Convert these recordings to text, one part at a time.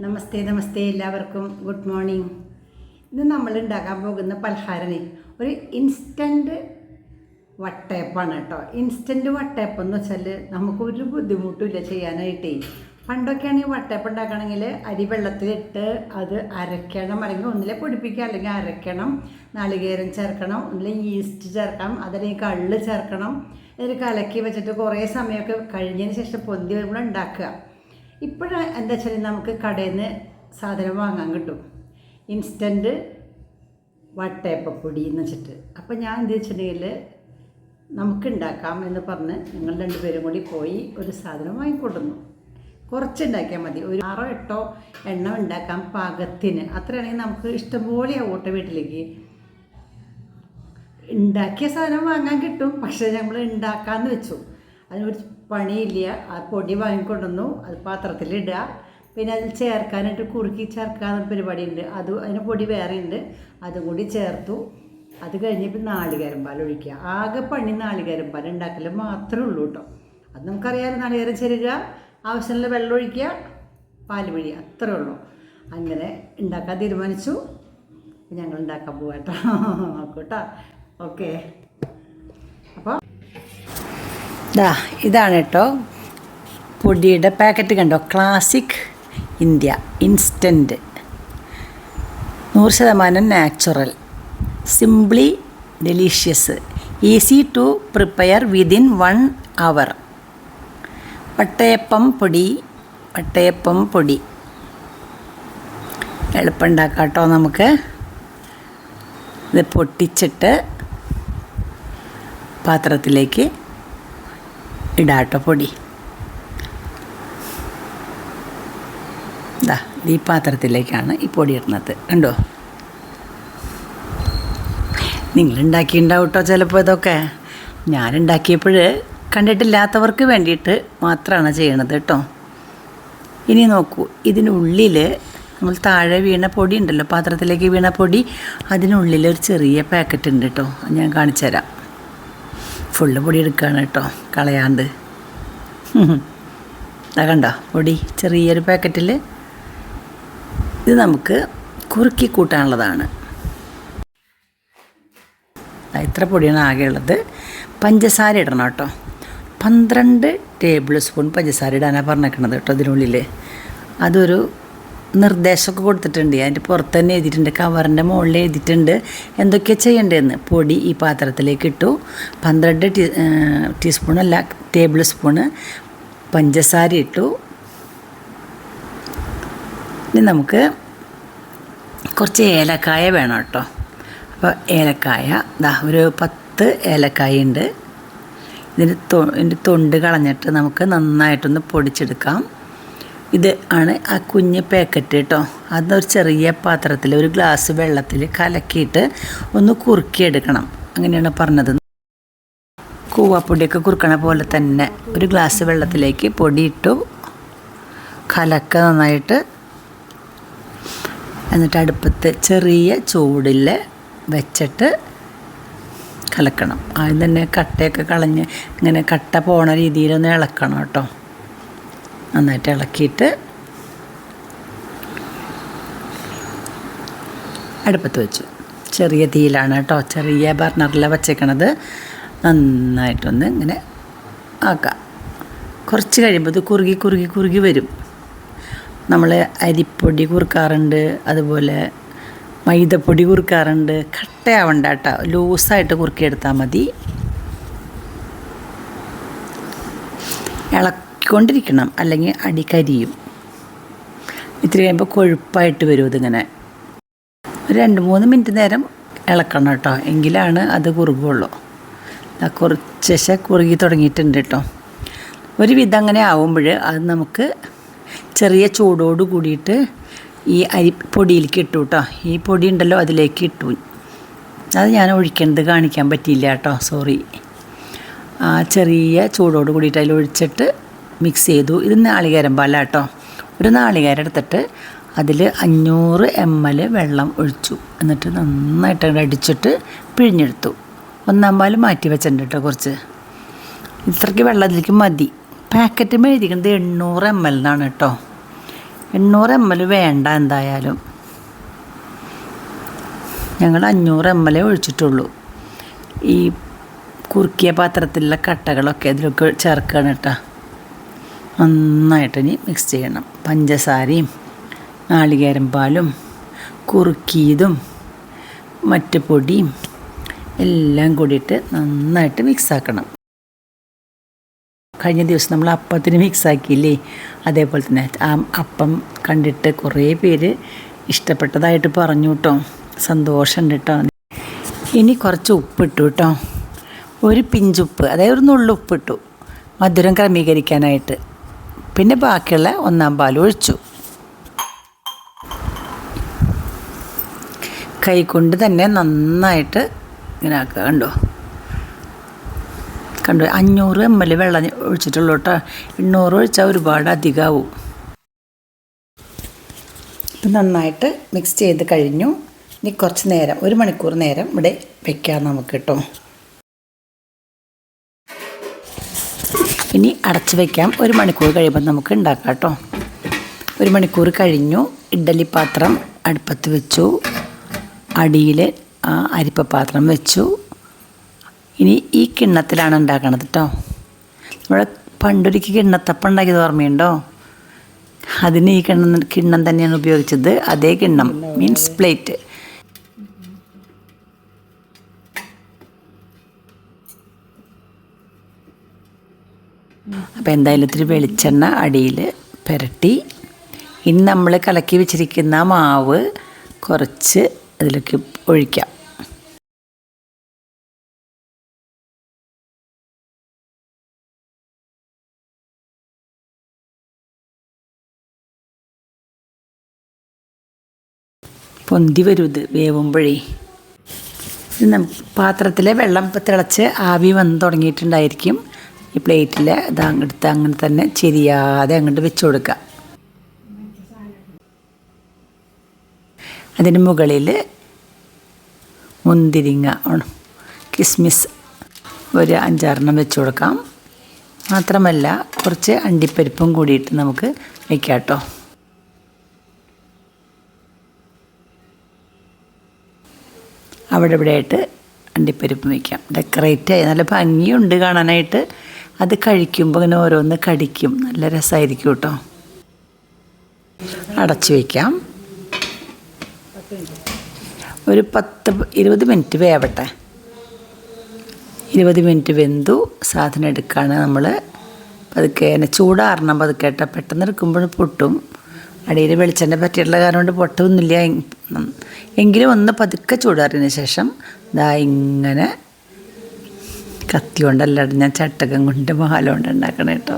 നമസ്തേ നമസ്തേ എല്ലാവർക്കും good morning. ഇന്ന് നമ്മൾ ഉണ്ടാക്കാൻ പോകുന്ന പലഹാരമാണ് ഒരു ഇൻസ്റ്റൻറ്റ് വട്ടയപ്പാണ് കേട്ടോ. ഇൻസ്റ്റൻറ്റ് വട്ടയപ്പം എന്ന് വെച്ചാൽ നമുക്കൊരു ബുദ്ധിമുട്ടില്ല ചെയ്യാനായിട്ടേ. പണ്ടൊക്കെയാണ് ഈ വട്ടയപ്പം ഉണ്ടാക്കണമെങ്കിൽ അരി വെള്ളത്തിലിട്ട് അത് അരയ്ക്കണം, അല്ലെങ്കിൽ ഒന്നിലെ പൊടിപ്പിക്കുക അല്ലെങ്കിൽ അരയ്ക്കണം, നാളികേരം ചേർക്കണം, ഒന്നില്ലെങ്കിൽ ഈസ്റ്റ് ചേർക്കണം, അതല്ലെങ്കിൽ കള്ള് ചേർക്കണം, ഇതിൽ കലക്കി വെച്ചിട്ട് കുറേ സമയമൊക്കെ കഴിഞ്ഞതിന് ശേഷം പൊന്തി വരുമ്പോൾ ഉണ്ടാക്കുക. ഇപ്പോഴാണ് എന്താ വെച്ചാൽ നമുക്ക് കടയിൽ നിന്ന് സാധനം വാങ്ങാൻ കിട്ടും, ഇൻസ്റ്റൻറ്റ് വട്ടയപ്പപ്പൊടി എന്ന് വെച്ചിട്ട്. അപ്പോൾ ഞാൻ എന്ത് വെച്ചിട്ടുണ്ടെങ്കിൽ നമുക്കുണ്ടാക്കാം എന്ന് പറഞ്ഞ് ഞങ്ങൾ രണ്ടുപേരും കൂടി പോയി ഒരു സാധനം വാങ്ങിക്കൊടുന്നു. കുറച്ചുണ്ടാക്കിയാൽ മതി, ഒരു 6-8 എണ്ണം ഉണ്ടാക്കാം പാകത്തിന്. അത്രയാണെങ്കിൽ നമുക്ക് ഇഷ്ടംപോലെ ആവട്ടെ. വീട്ടിലേക്ക് ഉണ്ടാക്കിയ സാധനം വാങ്ങാൻ കിട്ടും, പക്ഷേ നമ്മൾ ഉണ്ടാക്കാമെന്ന് വെച്ചു. അതിനൊരു പണിയില്ല. ആ പൊടി വാങ്ങിക്കൊണ്ടുവന്നു, അത് പാത്രത്തിലിടുക, പിന്നെ അതിൽ ചേർക്കാനായിട്ട് കുറുക്കി ചേർക്കാവുന്ന പരിപാടിയുണ്ട്. അതിന് പൊടി വേറെ ഉണ്ട്, അതും കൂടി ചേർത്തു. അത് കഴിഞ്ഞപ്പോൾ നാളികേരം പാൽ ഒഴിക്കുക. ആകെ പണി നാളികേരം പാൽ ഉണ്ടാക്കൽ മാത്രമേ ഉള്ളൂ കേട്ടോ. അത് നമുക്കറിയാം. നാളികേരം ചെരുക, ആവശ്യമുള്ള വെള്ളം ഒഴിക്കുക, പാൽ വഴി, അത്രേ ഉള്ളൂ. അങ്ങനെ ഉണ്ടാക്കാൻ തീരുമാനിച്ചു. ഞങ്ങൾ ഉണ്ടാക്കാൻ പോകാം കേട്ടോ. നോക്കൂട്ടോ. ഓക്കെ. അപ്പോൾ ഇതാണ് കേട്ടോ പൊടിയുടെ പാക്കറ്റ്. കണ്ടോ, classic India instant, 100% natural, simply delicious, easy to prepare within 1 hour. വട്ടയപ്പം പൊടി എളുപ്പം ഉണ്ടാക്കാം കേട്ടോ. നമുക്ക് ഇത് പൊട്ടിച്ചിട്ട് പാത്രത്തിലേക്ക് ഇടാട്ടോ പൊടി. ഈ പാത്രത്തിലേക്കാണ് ഈ പൊടി ഇടുന്നത്. കണ്ടോ, നിങ്ങളുണ്ടാക്കിയിട്ടുണ്ടാവും കേട്ടോ ചിലപ്പോൾ. ഇതൊക്കെ ഞാനുണ്ടാക്കിയപ്പോൾ കണ്ടിട്ടില്ലാത്തവർക്ക് വേണ്ടിയിട്ട് മാത്രമാണ് ചെയ്യണത് കേട്ടോ. ഇനി നോക്കൂ, ഇതിനുള്ളിൽ നമ്മൾ താഴെ വീണ പൊടി ഉണ്ടല്ലോ, പാത്രത്തിലേക്ക് വീണ പൊടി, അതിനുള്ളിൽ ഒരു ചെറിയ പാക്കറ്റ് ഉണ്ട് കേട്ടോ. ഞാൻ കാണിച്ചു തരാം. ഫുള്ള് പൊടി എടുക്കുകയാണ് കേട്ടോ, കളയാണ്ട്. കണ്ടോ പൊടി, ചെറിയൊരു പാക്കറ്റിൽ. ഇത് നമുക്ക് കുറുക്കി കൂട്ടാനുള്ളതാണ്. ഇത്ര പൊടിയാണ് ആകെ ഉള്ളത്. പഞ്ചസാര ഇടണം കേട്ടോ. 12 ടേബിൾ സ്പൂൺ പഞ്ചസാര ഇടാനാണ് പറഞ്ഞേക്കണത് കേട്ടോ ഇതിനുള്ളിൽ. അതൊരു നിർദ്ദേശമൊക്കെ കൊടുത്തിട്ടുണ്ട്. അതിൻ്റെ പുറത്ത് തന്നെ എഴുതിയിട്ടുണ്ട്, കവറിൻ്റെ മുകളിൽ എഴുതിയിട്ടുണ്ട് എന്തൊക്കെയാണ് ചെയ്യേണ്ടതെന്ന്. പൊടി ഈ പാത്രത്തിലേക്ക് ഇട്ടു. 12 ടീസ്പൂണല്ല, ടേബിൾ സ്പൂണ് പഞ്ചസാര ഇട്ടു. ഇനി നമുക്ക് കുറച്ച് ഏലക്കായ വേണം കേട്ടോ. അപ്പോൾ ഏലക്കായ ഒരു 10 ഏലക്കായ ഉണ്ട്. ഇതിൻ്റെ തൊണ്ട് കളഞ്ഞിട്ട് നമുക്ക് നന്നായിട്ടൊന്ന് പൊടിച്ചെടുക്കാം. ഇത് ആണ് ആ കുഞ്ഞ് പാക്കറ്റ് കേട്ടോ. അതൊരു ചെറിയ പാത്രത്തിൽ ഒരു ഗ്ലാസ് വെള്ളത്തിൽ കലക്കിയിട്ട് ഒന്ന് കുറുക്കിയെടുക്കണം. അങ്ങനെയാണ് പറഞ്ഞത്. കൂവപ്പൊടിയൊക്കെ കുറുക്കണ പോലെ തന്നെ ഒരു ഗ്ലാസ് വെള്ളത്തിലേക്ക് പൊടിയിട്ടു, കലക്ക നന്നായിട്ട്. എന്നിട്ട് അടുപ്പത്ത് ചെറിയ ചൂടിൽ വെച്ചിട്ട് കലക്കണം. ആദ്യം തന്നെ കട്ടയൊക്കെ കളഞ്ഞ് ഇങ്ങനെ കട്ട പോണ രീതിയിലൊന്ന് ഇളക്കണം കേട്ടോ. നന്നായിട്ട് ഇളക്കിയിട്ട് അടുപ്പത്ത് വെച്ചു. ചെറിയ തീയിലാണ് കേട്ടോ, ചെറിയ ബർണറിലാണ് വച്ചേക്കണത്. നന്നായിട്ടൊന്ന് ഇങ്ങനെ ആക്കാം. കുറച്ച് കഴിയുമ്പോൾ ഇത് കുറുകി വരും. നമ്മൾ അരിപ്പൊടി കുറുക്കാറുണ്ട്, അതുപോലെ മൈദപ്പൊടി കുറുക്കാറുണ്ട്. കട്ടയാവണ്ട കേട്ടോ, ലൂസായിട്ട് കുറുക്കിയെടുത്താൽ മതി. ഇളക്കിക്കൊണ്ടിരിക്കണം, അല്ലെങ്കിൽ അടി കരിയും. ഇത്തിരി കഴിയുമ്പോൾ കൊഴുപ്പായിട്ട് വരും. ഇതിങ്ങനെ ഒരു 2-3 മിനിറ്റ് നേരം ഇളക്കണം കേട്ടോ, എങ്കിലാണ് അത് കുറുകുള്ളൂ. കുറച്ച് കുറുകി തുടങ്ങിയിട്ടുണ്ട് കേട്ടോ. ഒരുവിധം അങ്ങനെ ആവുമ്പോൾ അത് നമുക്ക് ചെറിയ ചൂടോട് കൂടിയിട്ട് ഈ അരിപ്പൊടിയിലേക്ക് ഇട്ടു കേട്ടോ. ഈ പൊടി ഉണ്ടല്ലോ അതിലേക്ക് ഇട്ടു. അത് ഞാൻ ഒഴിക്കണത് കാണിക്കാൻ പറ്റിയില്ല കേട്ടോ, സോറി. ആ ചെറിയ ചൂടോട് കൂടിയിട്ട് അതിൽ ഒഴിച്ചിട്ട് മിക്സ് ചെയ്തു. ഇത് നാളികേരം പാലാട്ടോ. ഒരു നാളികേരം എടുത്തിട്ട് അതിൽ 500 ml വെള്ളം ഒഴിച്ചു. എന്നിട്ട് നന്നായിട്ട് അടിച്ചിട്ട് പിഴിഞ്ഞെടുത്തു. 1/4 പാൽ മാറ്റി വെച്ചിട്ടുണ്ട് കേട്ടോ. കുറച്ച് ഇത്രയ്ക്ക് വെള്ളം അതിലേക്ക് മതി. പാക്കറ്റ് എഴുതിക്കുന്നത് 800 ml എന്നാണ് കേട്ടോ. 800 ml വേണ്ട എന്തായാലും. ഞങ്ങൾ 500 ml ഒഴിച്ചിട്ടുള്ളൂ. ഈ കുറുക്കിയ പാത്രത്തിലുള്ള കട്ടകളൊക്കെ ഇതിലൊക്കെ ചേർക്കണം കേട്ടോ. നന്നായിട്ട് ഇനി മിക്സ് ചെയ്യണം. പഞ്ചസാരയും നാളികേരം പാലും കുറുക്കിയതും മറ്റ് പൊടിയും എല്ലാം കൂടിയിട്ട് നന്നായിട്ട് മിക്സാക്കണം. കഴിഞ്ഞ ദിവസം നമ്മൾ അപ്പത്തിന് മിക്സാക്കിയില്ലേ, അതേപോലെ തന്നെ ആ അപ്പം കണ്ടിട്ട് കുറേ പേര് ഇഷ്ടപ്പെട്ടതായിട്ട് പറഞ്ഞു കേട്ടോ. സന്തോഷമുണ്ട് കേട്ടോ. ഇനി കുറച്ച് ഉപ്പിട്ടു കേട്ടോ, ഒരു പിഞ്ചുപ്പ്, അതായത് ഒരു നുള്ളുപ്പിട്ടു മധുരം ക്രമീകരിക്കാനായിട്ട്. പിന്നെ ബാക്കിയുള്ള 1-ാം പാൽ ഒഴിച്ചു. കൈകൊണ്ട് തന്നെ നന്നായിട്ട് ഇങ്ങനെ ആക്കുക. കണ്ടോ 500 ml വെള്ളം ഒഴിച്ചിട്ടുള്ളൂ കേട്ടോ. 800 ഒഴിച്ചാൽ ഒരുപാട് അധികമാവും. ഇപ്പം നന്നായിട്ട് മിക്സ് ചെയ്ത് കഴിഞ്ഞു. ഇനി കുറച്ച് നേരം, 1 മണിക്കൂർ നേരം ഇവിടെ വയ്ക്കാം നമുക്ക് കേട്ടോ. ഇനി അടച്ച് വയ്ക്കാം. 1 മണിക്കൂർ കഴിയുമ്പോൾ നമുക്ക് ഉണ്ടാക്കാം കേട്ടോ. 1 മണിക്കൂർ കഴിഞ്ഞു. ഇഡ്ഡലി പാത്രം അടുപ്പത്ത് വെച്ചു, അടിയിൽ അരിപ്പ പാത്രം വെച്ചു. ഇനി ഈ കിണ്ണത്തിലാണ് ഉണ്ടാക്കണത് കേട്ടോ. നമ്മുടെ പണ്ടൊരിക്കൽ കിണ്ണത്തപ്പം ഉണ്ടാക്കിയത് ഓർമ്മയുണ്ടോ? അതിന് ഈ കിണ്ണം തന്നെയാണ് ഉപയോഗിച്ചത്. അതേ കിണ്ണം, മീൻസ് പ്ലേറ്റ്. അപ്പോൾ എന്തായാലും ഇത്തിരി വെളിച്ചെണ്ണ അടിയിൽ പുരട്ടി ഇനി നമ്മൾ കലക്കി വെച്ചിരിക്കുന്ന മാവ് കുറച്ച് അതിലേക്ക് ഒഴിക്കാം. പൊന്തി വരും ഇത് വേവുമ്പോഴേ. ഇത് പാത്രത്തിലെ വെള്ളം തിളച്ച് ആവി വന്ന് തുടങ്ങിയിട്ടുണ്ടായിരിക്കും. ഈ പ്ലേറ്റിൽ ഇത് അങ്ങോട്ട് അങ്ങനെ തന്നെ ചെരിയാതെ അങ്ങോട്ട് വെച്ച് കൊടുക്കുക. അതിന് മുകളിൽ മുന്തിരിങ്ങ, കിസ്മിസ് ഒരു 5-6 വെച്ച് കൊടുക്കാം. മാത്രമല്ല കുറച്ച് അണ്ടിപ്പരിപ്പും കൂടിയിട്ട് നമുക്ക് വയ്ക്കാം കേട്ടോ. അവിടെ ഇവിടെ ആയിട്ട് അണ്ടിപ്പരിപ്പ് വയ്ക്കാം. ഡെക്കറേറ്റ് നല്ല ഭംഗിയുണ്ട് കാണാനായിട്ട്. അത് കഴിക്കുമ്പോൾ ഇങ്ങനെ ഓരോന്ന് കടിക്കും, നല്ല രസമായിരിക്കും കേട്ടോ. അടച്ചു വയ്ക്കാം. ഒരു 10-20 മിനിറ്റ് വേവട്ടെ. 20 മിനിറ്റ് വെന്തു. സാധനം എടുക്കുകയാണ് നമ്മൾ. പതുക്കെ ചൂടാറണം പതുക്കെ കേട്ടോ. പെട്ടെന്ന് എടുക്കുമ്പോൾ പൊട്ടും. അടിയിൽ വെളിച്ചെണ്ണ പറ്റിയിട്ടുള്ള കാരണം കൊണ്ട് പൊട്ടൊന്നുമില്ല. എങ്കിലും ഒന്ന് പതുക്കെ ചൂടാറിയതിന് ശേഷം ദാ ഇങ്ങനെ കത്തി കൊണ്ടല്ലാണ്ട് ഞാൻ ചട്ടകം കൊണ്ട് മാലോണ്ട് ഉണ്ടാക്കണം കേട്ടോ.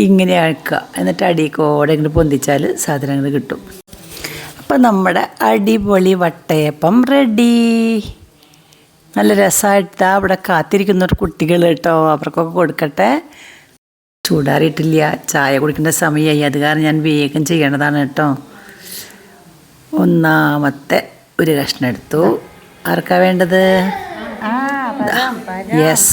ഇങ്ങനെ ആക്കുക. എന്നിട്ട് അടിക്കോടെ ഇങ്ങനെ പൊന്തിച്ചാൽ സാധനങ്ങൾ കിട്ടും. അപ്പം നമ്മുടെ അടിപൊളി വട്ടയപ്പം റെഡി. നല്ല രസമായിട്ട് അവിടെ കാത്തിരിക്കുന്ന കുട്ടികൾ കേട്ടോ. അവർക്കൊക്കെ കൊടുക്കട്ടെ. ചൂടാറിയിട്ടില്ല, ചായ കുടിക്കേണ്ട സമയമായി. അത് കാരണം ഞാൻ വേഗം ചെയ്യണതാണ് കേട്ടോ. 1-ാമത്തെ ഒരു കഷ്ണം എടുത്തു. ആർക്കാ വേണ്ടത്? യെസ്,